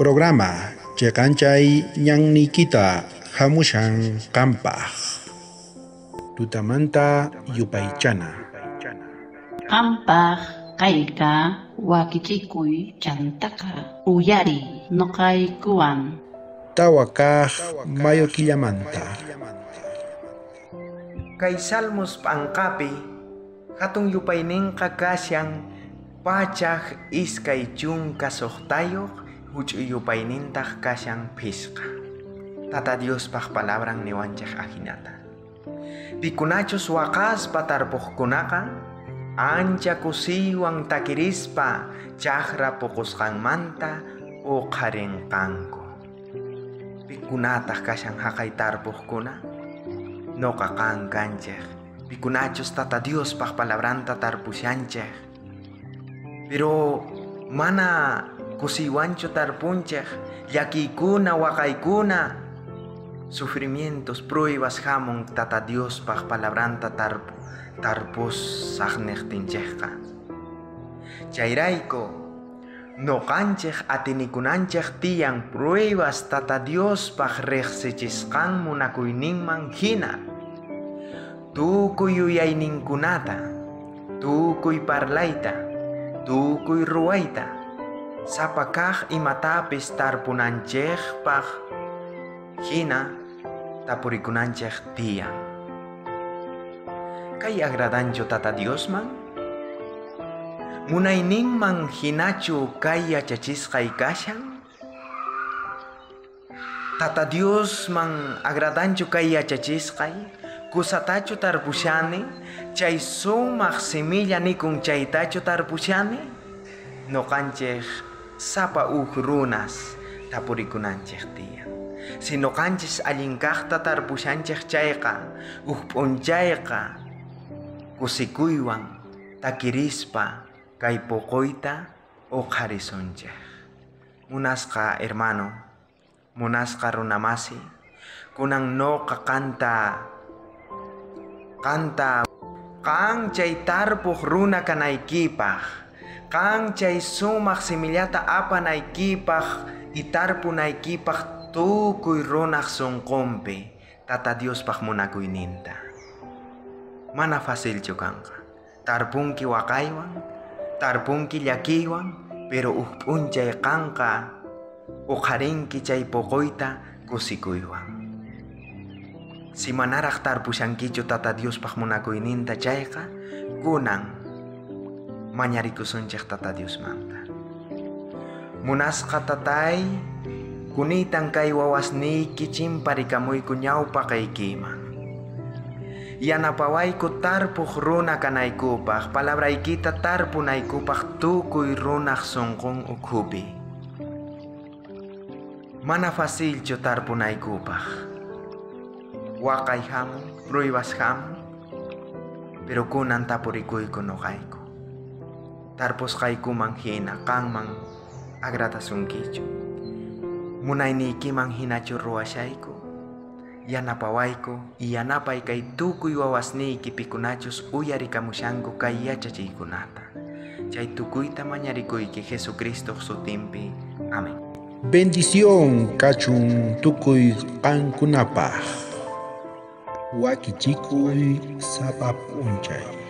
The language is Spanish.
Programa Chekanchay Ñan Nikita Hamushan Kampaj Tutamanta Yupaychana Kampaj Kaika Wakichikuy Chantaka Uyari Nokai Kuan Tawakaj Mayo Killamanta Kay Salmos pangkapi katong yupayning kakasyang pachak iskay chung kasohtayok huch yupaynintak kasyang piska. Tata Dios pak palabrang niwanchak ahinata. Pikunachos wakas patarpoh kunaka ancha kusiwang takirispa chakra pokoskang manta o kareng kangko. Pikunatak kasyang hakay tarpoh kuna no kakang kanchek. Pikunachos tata Dios pak palabran tatarpusyanchek. Pero mana kusiwancho tarpunchek yakikuna wakaykuna sufrimientos pruebas hamon tata Dios pak palabran tarpus saknektinchekka. Chayrayko no kanchek atinikunanchek tiyang pruebas tata Dios pak reksichiskan munakuyninman hina. Tukuy uyayninkunata, tukuy parlayta, tukuy ruwayta, sapakaj imatapis tarpunanchej paj hina tapurikunanchej tiyang. Kay agradancho tata Dios man? Munayninman hinachu kay yachachisqay kasyan? Tata Dios man agradancho kay yachachisqay? Kusatacho tarpusyani, chay sumaq semilla nikung chaytacho tarpusyani, no kanchej sapa runas tapurikunanchej tiyan. Sino kanchej alinkajta tarpusyanchej chayqa, p'unchayqa, kusikuywan, takirispa, kay pokoyta o qarisonchej. Munasqa hermano, munasqa runamasi, kunang no kakanta kang chay tarpuj runa kanaykipaj, kang chay sumaq simillata apanaykipaj itarpunaykipaj tukuy runaq sunqunpi tata Dios paj munakuyninta. Mana facilchu kanqa. Tarpunki wakaywan, tarpunki llakiywan, pero p'unchay kanqa uqarinki chay pokoyta kusikuywan. Si manaraq tarpusyankichu tata Dios paj munakuyninta chayqa, kunan mañarikusunchik tata Dios manta. Munasqa tatay, kunitan kay wawasniyki chimparikamuykun ñawpa kaykiman. Yanapawayku tarpuj runa kanaykupaj, palabraykita tarpunaykupaj tukuy runaq sunqun ukhupi. Mana facilchu tarpunaykupaj. Wakay hamon, pruebas hamon, pero kunan tapurikuyku noqayku. Tarpus kaykuman hina, kangman agratasunkichu. Munaynikiman hinachu ruwashayku, yanapawayku, yanapay kay tukuy wawasniyki pikunachus uyarikamushanku kay yachachiykunata. Chay tukuyta mañarikuyki Jesucristo sutimpi. Amén. Bendición kachun tukuy qankunapaj Wakichikuy sapap'unchay